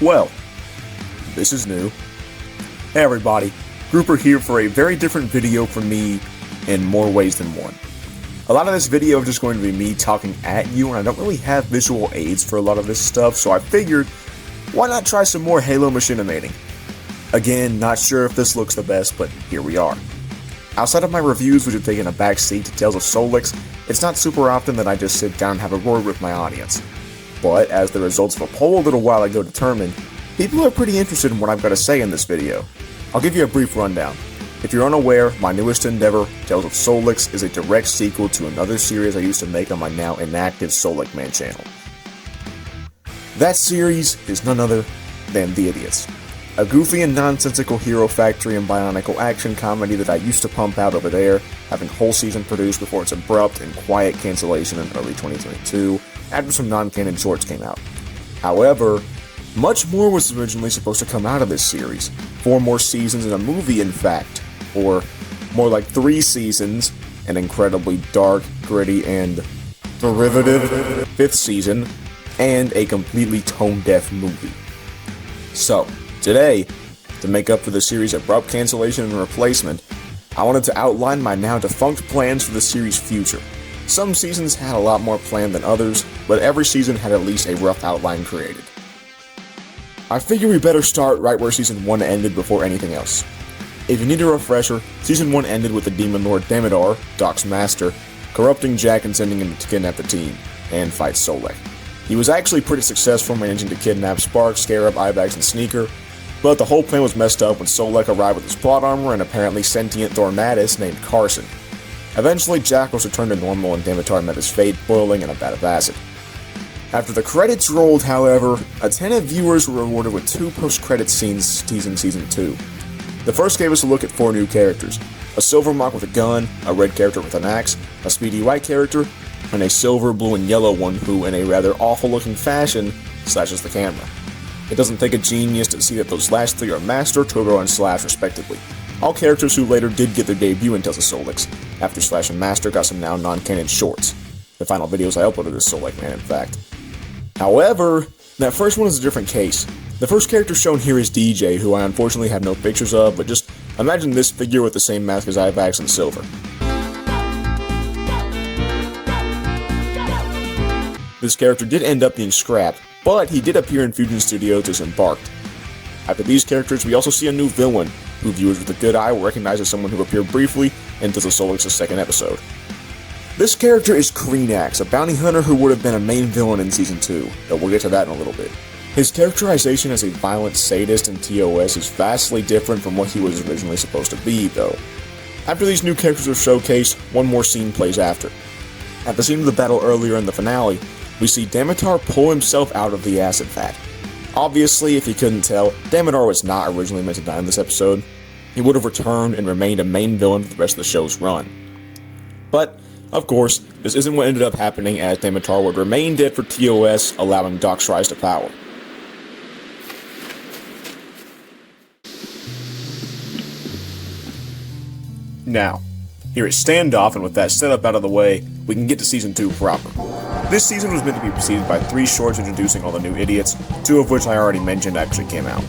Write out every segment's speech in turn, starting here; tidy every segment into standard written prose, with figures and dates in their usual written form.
Well, this is new. Hey everybody, Grouper here for a very different video from me in more ways than one. A lot of this video is just going to be me talking at you, and I don't really have visual aids for a lot of this stuff, so I figured, why not try some more Halo machinimating? Again, not sure if this looks the best, but here we are. Outside of my reviews, which have taken a back seat to Tales of Solix, it's not super often that I just sit down and have a word with my audience. But, as the results of a poll a little while ago determined, people are pretty interested in what I've got to say in this video. I'll give you a brief rundown. If you're unaware, my newest endeavor, Tales of Solix, is a direct sequel to another series I used to make on my now inactive Solic Man channel. That series is none other than The Idiots, a goofy and nonsensical hero factory and Bionicle action comedy that I used to pump out over there, having a whole season produced before its abrupt and quiet cancellation in early 2022, after some non-canon shorts came out. However, much more was originally supposed to come out of this series. 4 more seasons and a movie, in fact. Or, more like 3 seasons, an incredibly dark, gritty, and derivative 5th season, and a completely tone-deaf movie. So, today, to make up for the series' abrupt cancellation and replacement, I wanted to outline my now defunct plans for the series' future. Some seasons had a lot more planned than others, but every season had at least a rough outline created. I figure we better start right where Season 1 ended before anything else. If you need a refresher, Season 1 ended with the Demon Lord Demidar, Doc's master, corrupting Jack and sending him to kidnap the team, and fight Solek. He was actually pretty successful managing to kidnap Spark, Scarab, Ivax, and Sneaker, but the whole plan was messed up when Solek arrived with his plot armor and apparently sentient Thornatus named Carson. Eventually, Jack was returned to normal and Demidar met his fate, boiling in a vat of acid. After the credits rolled, however, attentive viewers were rewarded with 2 post-credit scenes teasing Season 2. The first gave us a look at 4 new characters: a silver mock with a gun, a red character with an axe, a speedy white character, and a silver, blue, and yellow one who, in a rather awful-looking fashion, slashes the camera. It doesn't take a genius to see that those last 3 are Master, Turbo, and Slash, respectively. All characters who later did get their debut in Tales of Solix, after Slash and Master got some now non-canon shorts. The final videos I uploaded as Solic Man, in fact. However, that first one is a different case. The first character shown here is DJ, who I unfortunately have no pictures of, but just imagine this figure with the same mask as Ivax in silver. This character did end up being scrapped, but he did appear in Fusion Studios' Dismebarked. After these characters, we also see a new villain, who viewers with a good eye will recognize as someone who appeared briefly in Tales of Solix's 2nd episode. This character is Kreenax, a bounty hunter who would have been a main villain in Season 2, but we'll get to that in a little bit. His characterization as a violent sadist in TOS is vastly different from what he was originally supposed to be, though. After these new characters are showcased, one more scene plays after. At the scene of the battle earlier in the finale, we see Demidar pull himself out of the acid vat. Obviously, if you couldn't tell, Demidar was not originally meant to die in this episode. He would have returned and remained a main villain for the rest of the show's run. But, of course, this isn't what ended up happening, as Demidar would remain dead for TOS, allowing Doc's rise to power. Now, here is Standoff, and with that setup out of the way, we can get to Season 2 proper. This season was meant to be preceded by 3 shorts introducing all the new idiots, 2 of which I already mentioned actually came out.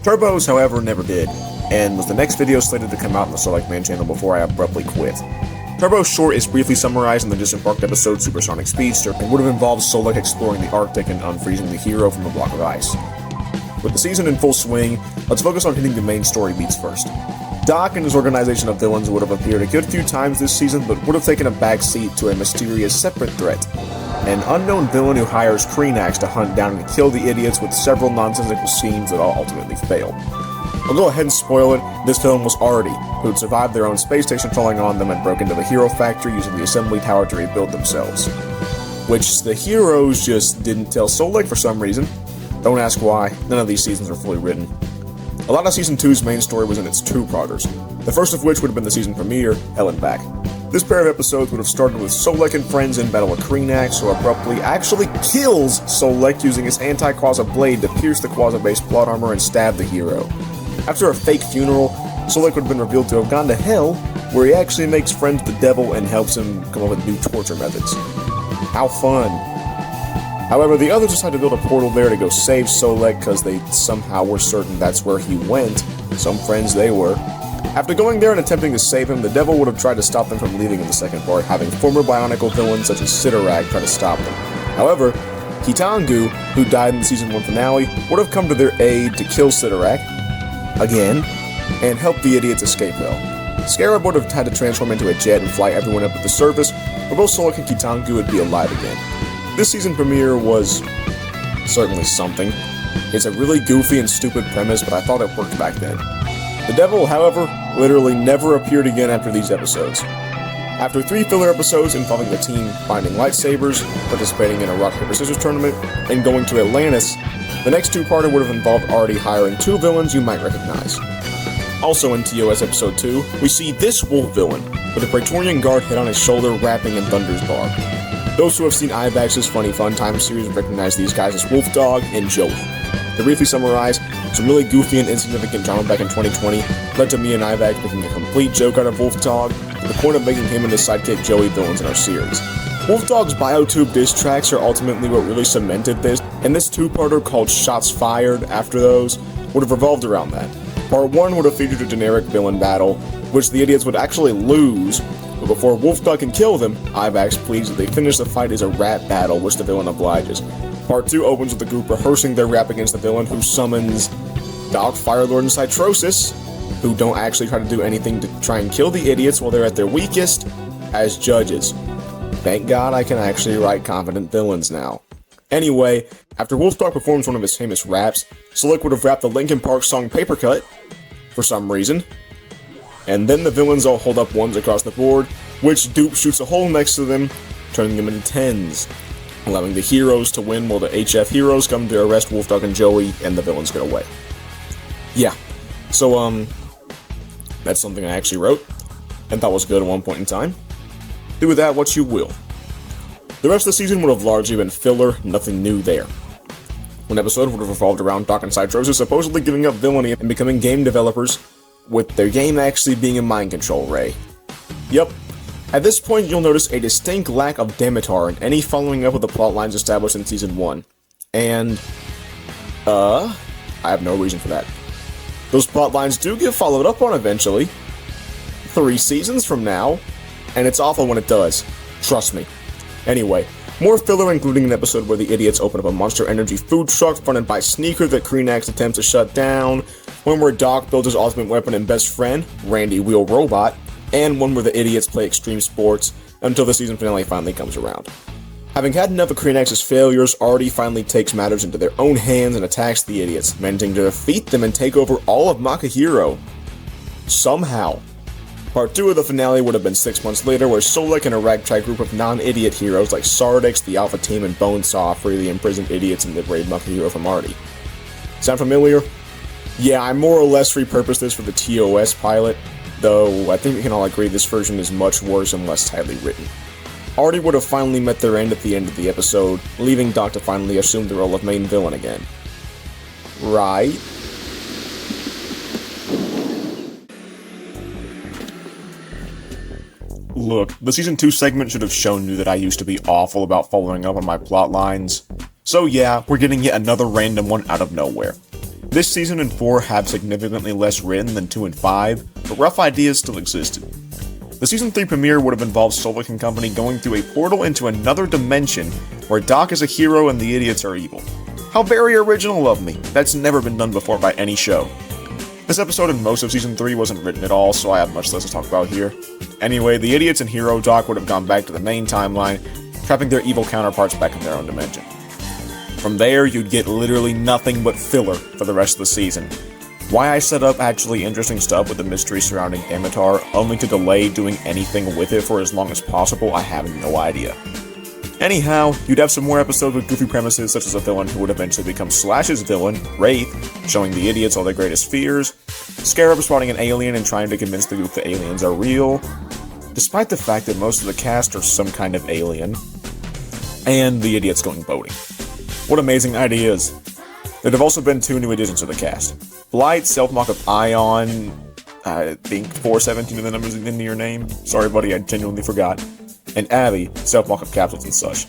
Turbo's, however, never did, and was the next video slated to come out on the Solic Man channel before I abruptly quit. Turbo's short is briefly summarized in the Dismebarked episode Supersonic Speedster, and would have involved Solic exploring the Arctic and unfreezing the hero from a block of ice. With the season in full swing, let's focus on hitting the main story beats first. Doc and his organization of villains would have appeared a good few times this season, but would have taken a backseat to a mysterious separate threat. An unknown villain who hires Kreenax to hunt down and kill the idiots, with several nonsensical schemes that all ultimately fail. I'll go ahead and spoil it, this villain was Artie, who had survived their own space station falling on them and broke into the hero factory using the assembly tower to rebuild themselves. Which the heroes just didn't tell Solek for some reason. Don't ask why, none of these seasons are fully written. A lot of Season 2's main story was in its 2 parters, the first of which would have been the season premiere, Hell and Back. This pair of episodes would have started with Solek and friends in battle with Kreenax, who abruptly actually kills Solek using his anti-Quasar blade to pierce the Quasar-based plot armor and stab the hero. After a fake funeral, Solek would have been revealed to have gone to Hell, where he actually makes friends with the devil and helps him come up with new torture methods. How fun. However, the others decided to build a portal there to go save Solek because they somehow were certain that's where he went. Some friends they were. After going there and attempting to save him, the devil would have tried to stop them from leaving in the second part, having former Bionicle villains such as Sidorak try to stop them. However, Kitangu, who died in the Season 1 finale, would have come to their aid to kill Sidorak, again, and help the idiots escape though. Scarab would have had to transform into a jet and fly everyone up at the surface, but both Solek and Kitangu would be alive again. This season premiere was certainly something. It's a really goofy and stupid premise, but I thought it worked back then. The devil, however, literally never appeared again after these episodes. After 3 filler episodes involving the team finding lightsabers, participating in a rock, paper, scissors tournament, and going to Atlantis, the next 2-parter would have involved already hiring 2 villains you might recognize. Also in TOS Episode 2, we see this wolf villain, with a Praetorian guard head on his shoulder rapping in Thunder's bar. Those who have seen Ivax's Funny Fun Time series recognize these guys as Wolf Dog and Joey. To briefly summarize, some really goofy and insignificant drama back in 2020 led to me and Ivax making a complete joke out of Wolf Dog, to the point of making him and his sidekick Joey villains in our series. Wolf Dog's Biotube diss tracks are ultimately what really cemented this, and this 2-parter called Shots Fired after those would have revolved around that. Part 1 would have featured a generic villain battle, which the idiots would actually lose, but before Wolf Dog can kill them, Ivax pleads that they finish the fight as a rap battle, which the villain obliges. Part 2 opens with the group rehearsing their rap against the villain, who summons Doc, Firelord, and Citrosis, who don't actually try to do anything to try and kill the idiots while they're at their weakest, as judges. Thank God I can actually write competent villains now. Anyway, after Wolf Dog performs one of his famous raps, Solek would have rapped the Linkin Park song Papercut, for some reason, and then the villains all hold up ones across the board, which Dupe shoots a hole next to them, turning them into 10s, allowing the heroes to win while the HF heroes come to arrest Wolf Dog and Joey, and the villains get away. Yeah, so, that's something I actually wrote, and thought was good at one point in time. Do with that what you will. The rest of the season would have largely been filler, nothing new there. One episode would have revolved around Doc and Citrosis supposedly giving up villainy and becoming game developers, with their game actually being a mind control ray. Yep. At this point, you'll notice a distinct lack of Demitar in any following up of the plotlines established in Season 1. And, I have no reason for that. Those plotlines do get followed up on eventually. 3 seasons from now. And it's awful when it does. Trust me. Anyway, more filler, including an episode where the idiots open up a Monster Energy food truck fronted by Sneaker that Kreenax attempts to shut down, one where Doc builds his ultimate weapon and best friend, Randy Wheel Robot, and one where the idiots play extreme sports until the season finale finally comes around. Having had enough of Kreenax's failures, Artie finally takes matters into their own hands and attacks the idiots, managing to defeat them and take over all of Makahiro. Somehow. Part 2 of the finale would have been 6 months later, where Solek and a ragtag group of non-idiot heroes like Sartix, the Alpha Team, and Bonesaw free the imprisoned idiots and liberate Makahiro from Artie. Sound familiar? Yeah, I more or less repurposed this for the TOS pilot, though I think we can all agree this version is much worse and less tightly written. Artie would have finally met their end at the end of the episode, leaving Doc to finally assume the role of main villain again. Right? Look, the Season 2 segment should have shown you that I used to be awful about following up on my plot lines. So yeah, we're getting yet another random one out of nowhere. This season and 4 have significantly less written than 2 and 5, but rough ideas still existed. The Season 3 premiere would have involved Solek and company going through a portal into another dimension where Doc is a hero and the idiots are evil. How very original of me. That's never been done before by any show. This episode and most of Season 3 wasn't written at all, so I have much less to talk about here. Anyway, the idiots and Hero Doc would have gone back to the main timeline, trapping their evil counterparts back in their own dimension. From there, you'd get literally nothing but filler for the rest of the season. Why I set up actually interesting stuff with the mystery surrounding Demitar, only to delay doing anything with it for as long as possible, I have no idea. Anyhow, you'd have some more episodes with goofy premises, such as a villain who would eventually become Slash's villain, Wraith, showing the idiots all their greatest fears, Scarab spotting an alien and trying to convince the group that aliens are real, despite the fact that most of the cast are some kind of alien, and the idiots going boating. What amazing ideas! There have also been 2 new additions to the cast. Blight, self-mock of Ion, I think 417 of the numbers in your name. Sorry buddy, I genuinely forgot. And Abby, self-mock of capsules and such.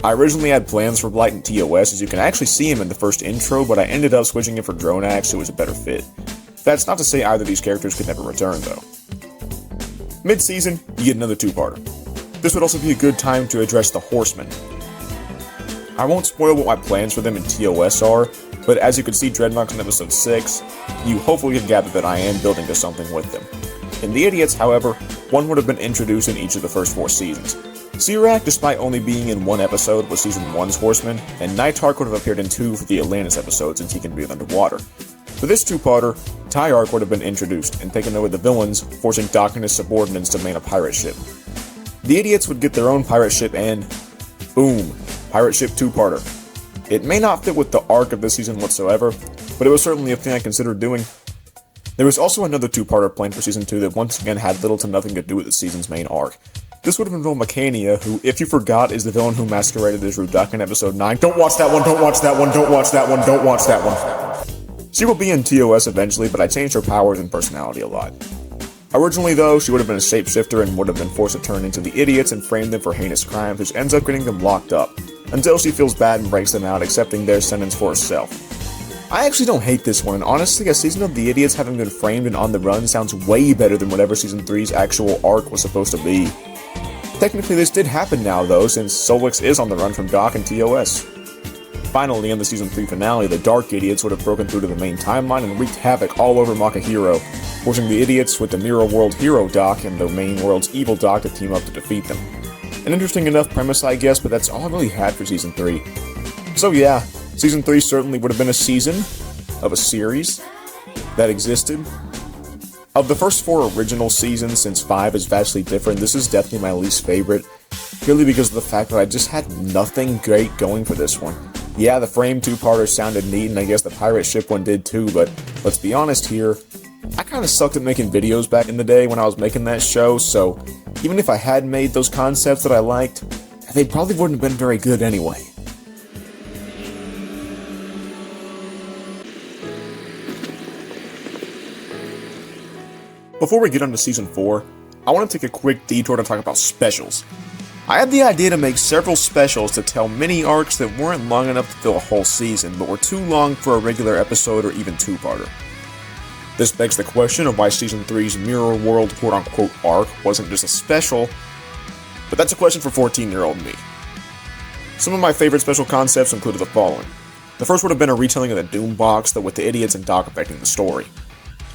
I originally had plans for Blight and TOS, as you can actually see him in the first intro, but I ended up switching him for Dronax, who was a better fit. That's not to say either of these characters could never return, though. Mid-season, you get another two-parter. This would also be a good time to address the Horsemen. I won't spoil what my plans for them in TOS are, but as you can see Dreadnoks in episode 6, you hopefully can gather that I am building to something with them. In the Idiots, however, one would have been introduced in each of the first 4 seasons. Sirak, despite only being in 1 episode, was Season 1's Horseman, and Nightark would have appeared in 2 for the Atlantis episode since he can breathe underwater. For this two-parter, Tyark would have been introduced and taken over the villains, forcing Doc and his subordinates to man a pirate ship. The Idiots would get their own pirate ship and, boom, pirate ship two-parter. It may not fit with the arc of this season whatsoever, but it was certainly a thing I considered doing. There was also another two-parter planned for Season 2 that once again had little to nothing to do with the season's main arc. This would have involved Machania, who, if you forgot, is the villain who masqueraded as Rudak in episode 9. Don't watch that one, don't watch that one, don't watch that one, don't watch that one. She will be in TOS eventually, but I changed her powers and personality a lot. Originally though, she would have been a shapeshifter and would have been forced to turn into the Idiots and frame them for heinous crimes, which ends up getting them locked up, until she feels bad and breaks them out, accepting their sentence for herself. I actually don't hate this one, and honestly, a season of the Idiots having been framed and on the run sounds way better than whatever Season 3's actual arc was supposed to be. Technically this did happen now though, since Solix is on the run from Doc and TOS. Finally, in the Season 3 finale, the Dark Idiots would have broken through to the main timeline and wreaked havoc all over Makahiro, forcing the Idiots with the Mirror World hero Doc and the main world's evil Doc to team up to defeat them. An interesting enough premise, I guess, but that's all I really had for Season 3. So yeah, Season 3 certainly would have been a season of a series that existed. Of the first 4 original seasons, since 5 is vastly different, this is definitely my least favorite, purely because of the fact that I just had nothing great going for this one. Yeah, the frame two-parter sounded neat, and I guess the pirate ship one did too, but let's be honest here, I kinda sucked at making videos back in the day when I was making that show, so even if I had made those concepts that I liked, they probably wouldn't have been very good anyway. Before we get on to Season 4, I want to take a quick detour to talk about specials. I had the idea to make several specials to tell mini arcs that weren't long enough to fill a whole season, but were too long for a regular episode or even two-parter. This begs the question of why Season 3's Mirror World quote-unquote arc wasn't just a special, but that's a question for 14-year-old me. Some of my favorite special concepts included the following. The first would have been a retelling of the Doom Box, though with the Idiots and Doc affecting the story.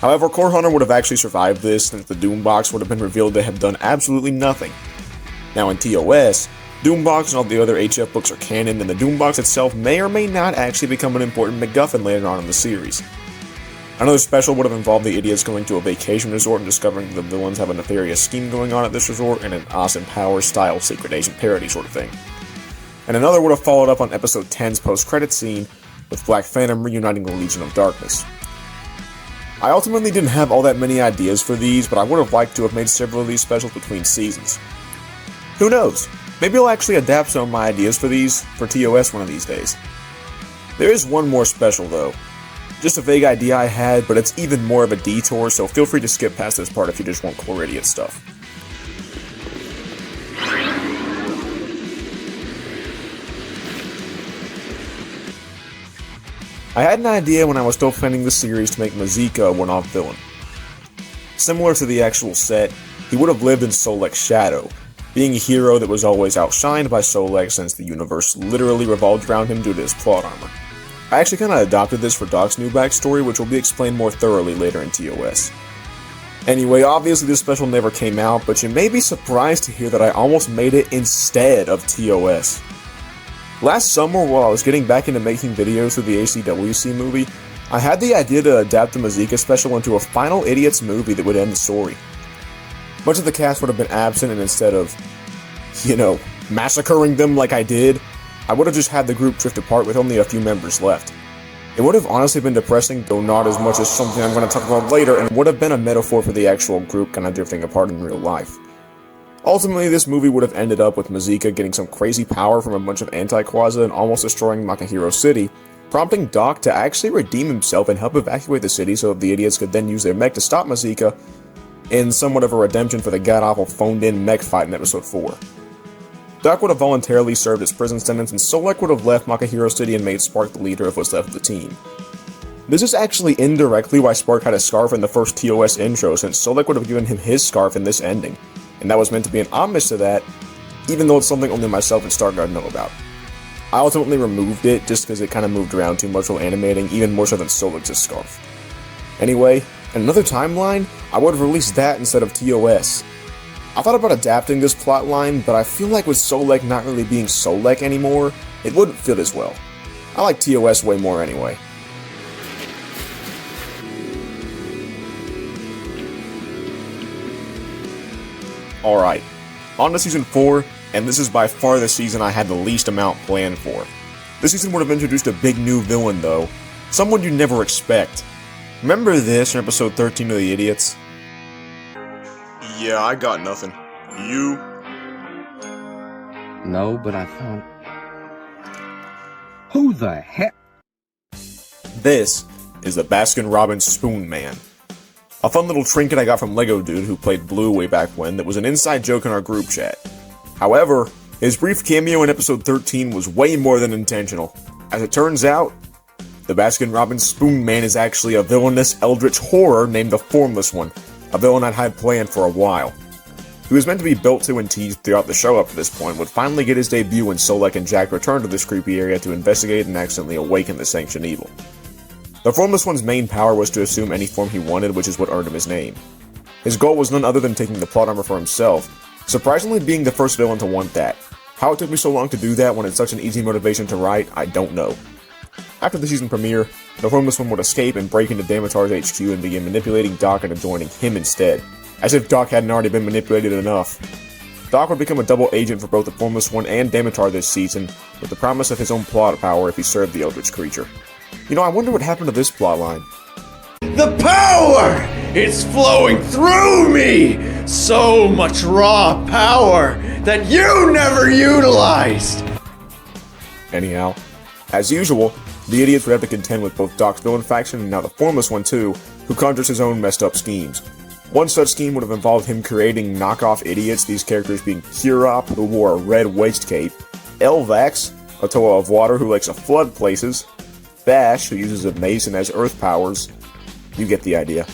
However, Core Hunter would have actually survived this, since the Doom Box would have been revealed to have done absolutely nothing. Now in TOS, Doombox and all the other HF books are canon, and the Doombox itself may or may not actually become an important MacGuffin later on in the series. Another special would have involved the Idiots going to a vacation resort and discovering the villains have a nefarious scheme going on at this resort in an Austin Powers style Secret Agent parody sort of thing. And another would have followed up on episode 10's post-credit scene, with Black Phantom reuniting the Legion of Darkness. I ultimately didn't have all that many ideas for these, but I would have liked to have made several of these specials between seasons. Who knows? Maybe I'll actually adapt some of my ideas for these for TOS one of these days. There is one more special though. Just a vague idea I had, but it's even more of a detour, so feel free to skip past this part if you just want Core Idiot stuff. I had an idea when I was still planning the series to make Mazika a one-off villain. Similar to the actual set, he would have lived in Solek's shadow, being a hero that was always outshined by Solek since the universe literally revolved around him due to his plot armor. I actually kinda adopted this for Doc's new backstory, which will be explained more thoroughly later in TOS. Anyway, obviously this special never came out, but you may be surprised to hear that I almost made it instead of TOS. Last summer, while I was getting back into making videos for the ACWC movie, I had the idea to adapt the Mazika special into a final Idiots movie that would end the story. Much of the cast would have been absent, and instead of, massacring them like I did, I would have just had the group drift apart with only a few members left. It would have honestly been depressing, though not as much as something I'm going to talk about later, and would have been a metaphor for the actual group kind of drifting apart in real life. Ultimately, this movie would have ended up with Mazika getting some crazy power from a bunch of anti-Quaza and almost destroying Makahiro City, prompting Doc to actually redeem himself and help evacuate the city so the Idiots could then use their mech to stop Mazika, in somewhat of a redemption for the god-awful phoned-in mech fight in episode 4. Doc would have voluntarily served his prison sentence, and Solek would have left Makahiro City and made Spark the leader of what's left of the team. This is actually indirectly why Spark had a scarf in the first TOS intro, since Solek would have given him his scarf in this ending, and that was meant to be an homage to that, even though it's something only myself and Starguard know about. I ultimately removed it just because it kind of moved around too much while animating, even more so than Solek's scarf. Anyway, in another timeline, I would have released that instead of TOS. I thought about adapting this plotline, but I feel like with Solek not really being Solek anymore, it wouldn't fit as well. I like TOS way more anyway. Alright, on to Season 4, and this is by far the season I had the least amount planned for. This season would have introduced a big new villain though, someone you'd never expect. Remember this from episode 13 of The Idiots? Yeah, I got nothing. You? No, but I thought... Who the heck? This is the Baskin-Robbins Spoon Man. A fun little trinket I got from Lego Dude, who played Blue way back when, that was an inside joke in our group chat. However, his brief cameo in episode 13 was way more than intentional. As it turns out, the Baskin-Robbins Spoon Man is actually a villainous eldritch horror named the Formless One, a villain I'd had planned for a while. He was meant to be built to and teased throughout the show up to this point, would finally get his debut when Solek and Jack returned to this creepy area to investigate and accidentally awaken the Sanctioned Evil. The Formless One's main power was to assume any form he wanted, which is what earned him his name. His goal was none other than taking the plot armor for himself, surprisingly being the first villain to want that. How it took me so long to do that when it's such an easy motivation to write, I don't know. After the season premiere, the Formless One would escape and break into Damatar's HQ and begin manipulating Doc into joining him instead, as if Doc hadn't already been manipulated enough. Doc would become a double agent for both the Formless One and Damatar this season, with the promise of his own plot power if he served the eldritch creature. You know, I wonder what happened to this plotline. The power! It's flowing through me! So much raw power that you never utilized! Anyhow, as usual, the idiots would have to contend with both Doc's villain faction and now the Formless One too, who conjures his own messed up schemes. One such scheme would have involved him creating knockoff idiots, these characters being Hurop, who wore a red waist cape, Ivax, a Toa of water who likes to flood places, Bash, who uses a mace and has earth powers. You get the idea.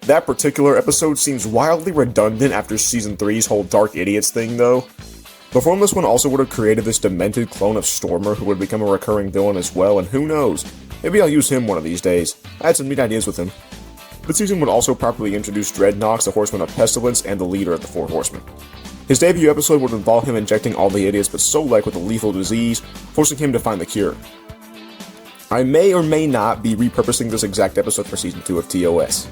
That particular episode seems wildly redundant after Season 3's whole Dark Idiots thing, though. The Formless One also would have created this demented clone of Stormer who would become a recurring villain as well, and who knows, maybe I'll use him one of these days. I had some neat ideas with him. The season would also properly introduce Dreadnoks, the Horseman of Pestilence, and the leader of the Four Horsemen. His debut episode would involve him injecting all the idiots but Solek with a lethal disease, forcing him to find the cure. I may or may not be repurposing this exact episode for Season 2 of TOS.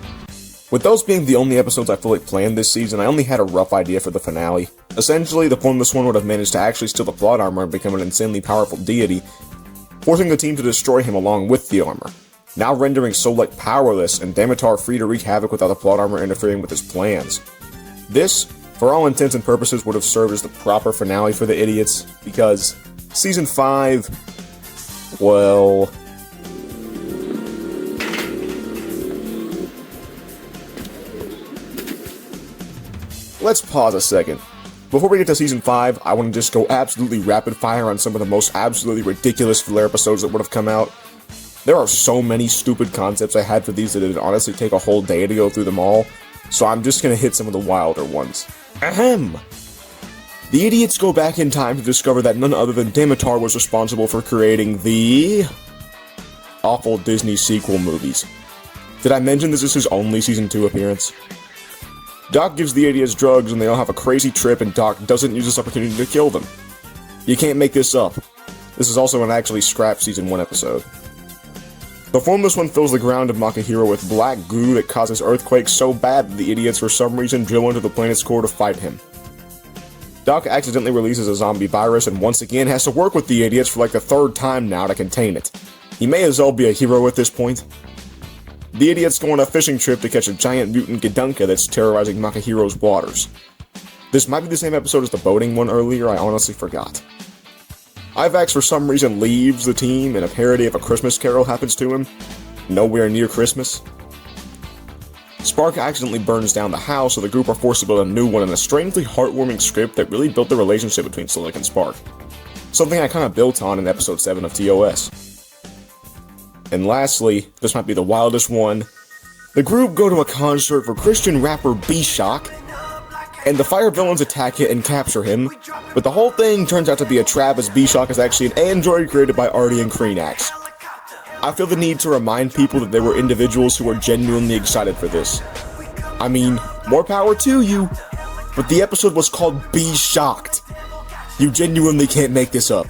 With those being the only episodes I fully planned this season, I only had a rough idea for the finale. Essentially, the Formless One would have managed to actually steal the plot armor and become an insanely powerful deity, forcing the team to destroy him along with the armor, now rendering Solek powerless and Damatar free to wreak havoc without the plot armor interfering with his plans. This, for all intents and purposes, would have served as the proper finale for the idiots, because Season 5, well... Let's pause a second. Before we get to Season 5, I want to just go absolutely rapid fire on some of the most absolutely ridiculous filler episodes that would have come out. There are so many stupid concepts I had for these that it'd honestly take a whole day to go through them all, so I'm just gonna hit some of the wilder ones. Ahem! The idiots go back in time to discover that none other than Damatar was responsible for creating the... awful Disney sequel movies. Did I mention this is his only Season 2 appearance? Doc gives the idiots drugs and they all have a crazy trip and Doc doesn't use this opportunity to kill them. You can't make this up. This is also an actually scrapped Season 1 episode. The Formless One fills the ground of Makahiro with black goo that causes earthquakes so bad that the idiots for some reason drill into the planet's core to fight him. Doc accidentally releases a zombie virus and once again has to work with the idiots for like the third time now to contain it. He may as well be a hero at this point. The idiots go on a fishing trip to catch a giant mutant Gedunka that's terrorizing Makahiro's waters. This might be the same episode as the boating one earlier, I honestly forgot. Ivax for some reason leaves the team and a parody of A Christmas Carol happens to him. Nowhere near Christmas. Spark accidentally burns down the house, so the group are forced to build a new one in a strangely heartwarming script that really built the relationship between Soulek and Spark. Something I kinda built on in episode 7 of TOS. And lastly, this might be the wildest one, the group go to a concert for Christian rapper B-Shoc, and the fire villains attack it and capture him, but the whole thing turns out to be a trap as B-Shoc is actually an android created by Artie and Kreenax. I feel the need to remind people that there were individuals who were genuinely excited for this. I mean, more power to you, but the episode was called B-Shocked. You genuinely can't make this up.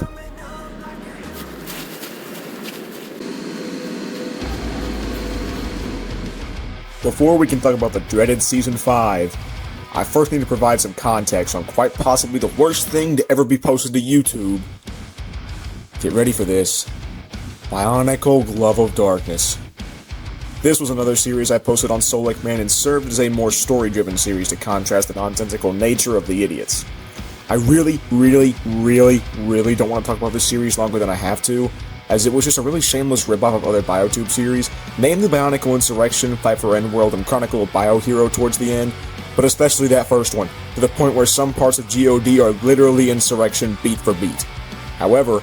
Before we can talk about the dreaded Season 5, I first need to provide some context on quite possibly the worst thing to ever be posted to YouTube. Get ready for this. Bionicle Glove of Darkness. This was another series I posted on Soulek Man and served as a more story-driven series to contrast the nonsensical nature of the idiots. I really don't want to talk about this series longer than I have to, as it was just a really shameless ripoff of other BioTube series, namely Bionicle Insurrection, Fight for Endworld, and Chronicle of Biohero towards the end, but especially that first one, to the point where some parts of GOD are literally Insurrection beat for beat. However,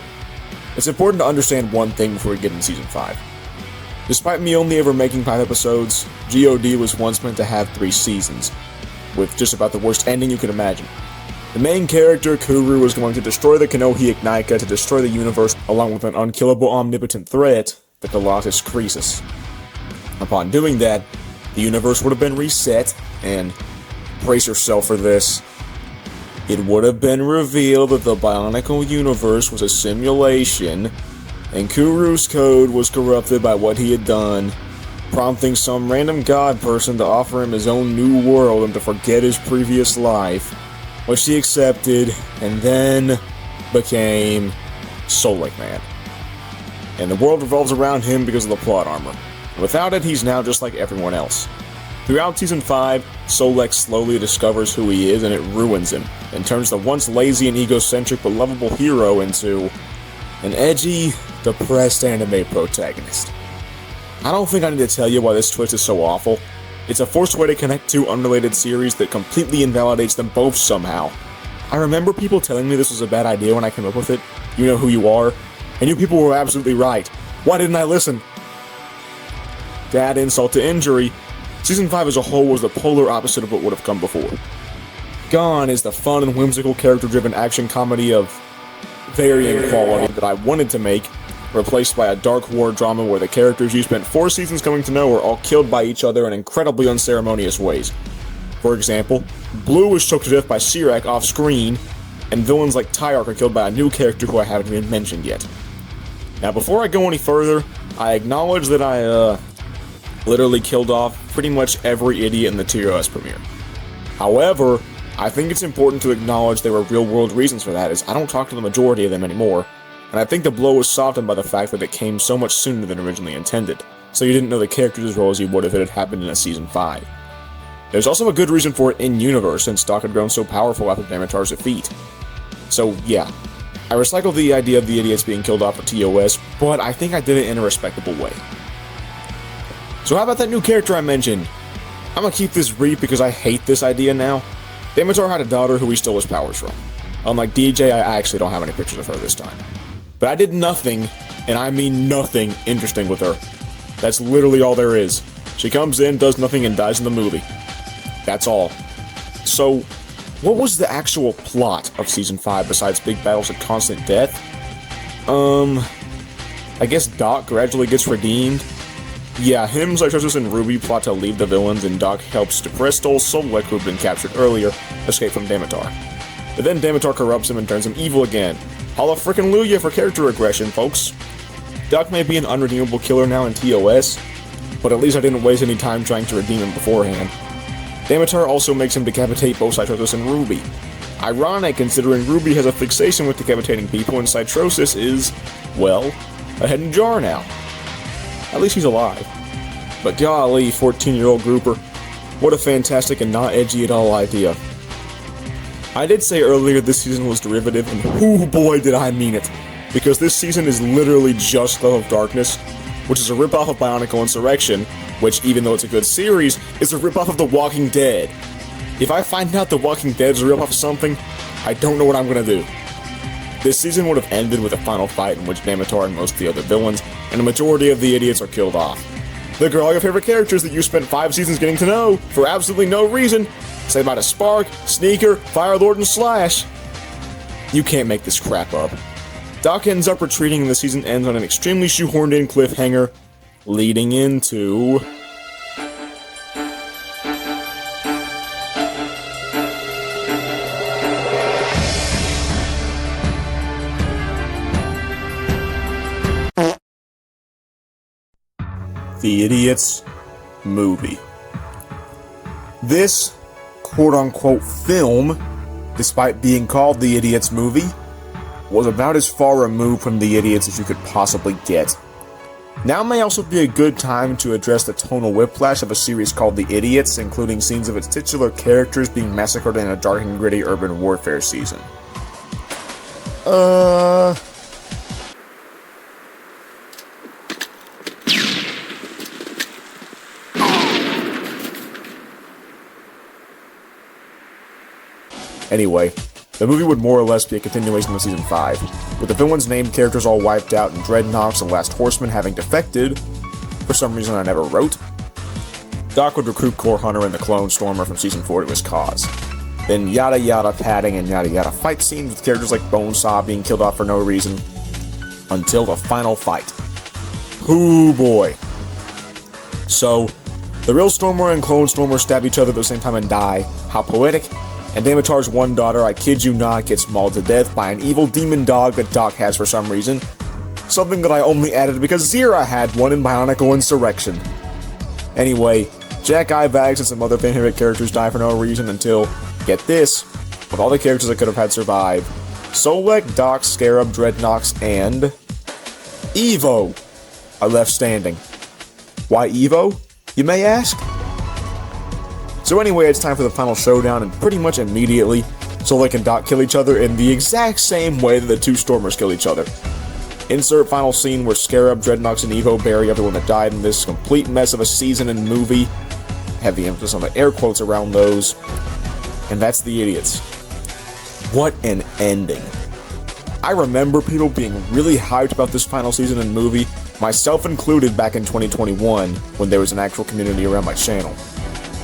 it's important to understand one thing before we get into Season 5. Despite me only ever making 5 episodes, GOD was once meant to have 3 seasons, with just about the worst ending you could imagine. The main character, Kuru, was going to destroy the Kanohi Ignika to destroy the universe, along with an unkillable omnipotent threat, the Colossus Croesus. Upon doing that, the universe would have been reset, and brace yourself for this, it would have been revealed that the Bionicle universe was a simulation, and Kuru's code was corrupted by what he had done, prompting some random god person to offer him his own new world and to forget his previous life, which he accepted, and then became Soulek Man. And the world revolves around him because of the plot armor. Without it, he's now just like everyone else. Throughout Season 5, Soulek slowly discovers who he is, and it ruins him, and turns the once lazy and egocentric but lovable hero into an edgy, depressed anime protagonist. I don't think I need to tell you why this twist is so awful. It's a forced way to connect 2 unrelated series that completely invalidates them both somehow. I remember people telling me this was a bad idea when I came up with it. You know who you are. And you people were absolutely right. Why didn't I listen? To add insult to injury, Season 5 as a whole was the polar opposite of what would have come before. Gone is the fun and whimsical character-driven action comedy of varying quality that I wanted to make, replaced by a dark war drama where the characters you spent 4 seasons coming to know are all killed by each other in incredibly unceremonious ways. For example, Blue is choked to death by Sirak off screen, and villains like Tyark are killed by a new character who I haven't even mentioned yet. Now before I go any further, I acknowledge that I literally killed off pretty much every idiot in the TOS premiere. However, I think it's important to acknowledge there were real-world reasons for that, as I don't talk to the majority of them anymore, and I think the blow was softened by the fact that it came so much sooner than originally intended, so you didn't know the characters as well as you would if it had happened in a Season 5. There's also a good reason for it in-universe, since Doc had grown so powerful after Damitar's defeat. So yeah, I recycled the idea of the idiots being killed off for TOS, but I think I did it in a respectable way. So how about that new character I mentioned? I'm gonna keep this brief because I hate this idea now. Damitar had a daughter who he stole his powers from. Unlike DJ, I actually don't have any pictures of her this time. But I did nothing, and I mean nothing, interesting with her. That's literally all there is. She comes in, does nothing, and dies in the movie. That's all. So, what was the actual plot of Season 5 besides big battles and constant death? I guess Doc gradually gets redeemed. Yeah, him, Sartix, and Ruby plot to leave the villains, and Doc helps depressed old Soulek, who had been captured earlier, escape from Damitar. But then Damitar corrupts him and turns him evil again. Holla frickin' Luya for character regression, folks. Doc may be an unredeemable killer now in TOS, but at least I didn't waste any time trying to redeem him beforehand. Damitar also makes him decapitate both Sartix and Ruby. Ironic, considering Ruby has a fixation with decapitating people, and Sartix is, well, a head in a jar now. At least he's alive. But golly, 14-year-old grouper, what a fantastic and not edgy at all idea. I did say earlier this season was derivative, and oh boy did I mean it, because this season is literally just Glove of Darkness, which is a ripoff of Bionicle Insurrection, which, even though it's a good series, is a ripoff of The Walking Dead. If I find out The Walking Dead is a ripoff of something, I don't know what I'm gonna do. This season would have ended with a final fight in which Namatar and most of the other villains, and a majority of the idiots, are killed off. Look at all your favorite characters that you spent 5 seasons getting to know, for absolutely no reason, say about a Spark, Sneaker, Firelord, and Slash. You can't make this crap up. Doc ends up retreating and the season ends on an extremely shoehorned in cliffhanger, leading into... The Idiots movie. This quote-unquote film, despite being called The Idiots movie, was about as far removed from The Idiots as you could possibly get. Now may also be a good time to address the tonal whiplash of a series called The Idiots, including scenes of its titular characters being massacred in a dark and gritty urban warfare season. Anyway, the movie would more or less be a continuation of Season 5, with the villains' named characters all wiped out and Dreadnoks and Last Horseman having defected, for some reason I never wrote. Doc would recruit Core Hunter and the Clone Stormer from Season 4 to his cause. Then yada yada padding and yada yada fight scenes with characters like Bonesaw being killed off for no reason, until the final fight. Hoo boy. So, the real Stormer and Clone Stormer stab each other at the same time and die. How poetic. And Damatar's one daughter, I kid you not, gets mauled to death by an evil demon dog that Doc has for some reason. Something that I only added because Zira had one in Bionicle Insurrection. Anyway, Jack, Ivax, and some other fan-favorite characters die for no reason until, get this, with all the characters I could have had survive, Solek, Doc, Scarab, Dreadnoks, and... Evo are left standing. Why Evo, you may ask? So anyway, it's time for the final showdown, and pretty much immediately, Solek and Doc kill each other in the exact same way that the two Stormers kill each other. Insert final scene where Scarab, Dreadnoks, and Evo bury everyone that died in this complete mess of a season and movie. Heavy emphasis on the air quotes around those. And that's The Idiots. What an ending. I remember people being really hyped about this final season and movie, myself included back in 2021, when there was an actual community around my channel.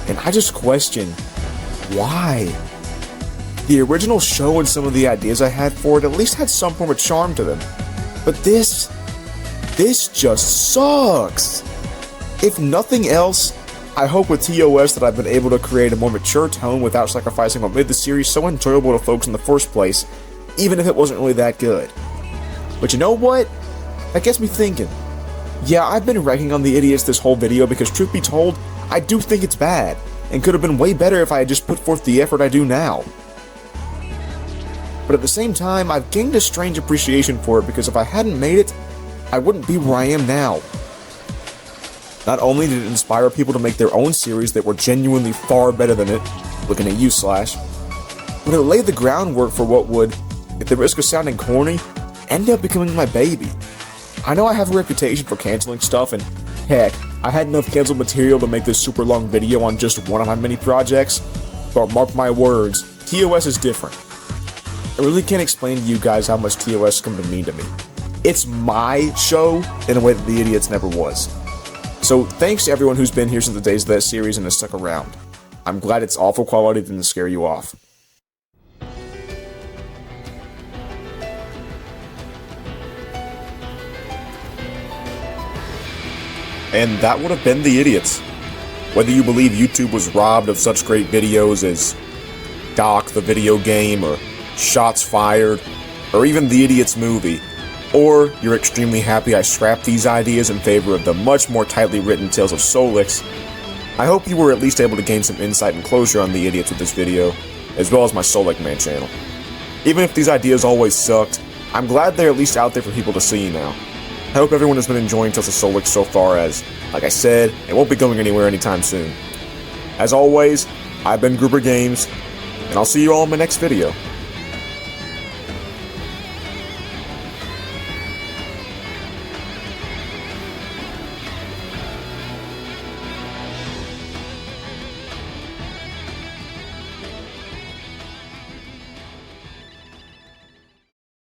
And I just question, why? The original show and some of the ideas I had for it at least had some form of charm to them. But this just sucks. If nothing else, I hope with TOS that I've been able to create a more mature tone without sacrificing what made the series so enjoyable to folks in the first place, even if it wasn't really that good. But you know what? That gets me thinking. Yeah, I've been ragging on The Idiots this whole video because truth be told, I do think it's bad, and could have been way better if I had just put forth the effort I do now. But at the same time, I've gained a strange appreciation for it because if I hadn't made it, I wouldn't be where I am now. Not only did it inspire people to make their own series that were genuinely far better than it, looking at you, Slash, but it laid the groundwork for what would, at the risk of sounding corny, end up becoming my baby. I know I have a reputation for canceling stuff, and heck, I had enough canceled material to make this super long video on just one of my many projects, but mark my words, TOS is different. I really can't explain to you guys how much TOS can mean to me. It's my show in a way that The Idiots never was. So thanks to everyone who's been here since the days of that series and has stuck around. I'm glad its awful quality didn't scare you off. And that would have been The Idiots. Whether you believe YouTube was robbed of such great videos as Doc the video game, or Shots Fired, or even The Idiots movie, or you're extremely happy I scrapped these ideas in favor of the much more tightly written Tales of Solix, I hope you were at least able to gain some insight and closure on The Idiots with this video, as well as my Solix Man channel. Even if these ideas always sucked, I'm glad they're at least out there for people to see now. I hope everyone has been enjoying Tales of Solix so far as, like I said, it won't be going anywhere anytime soon. As always, I've been Grouper Games, and I'll see you all in my next video.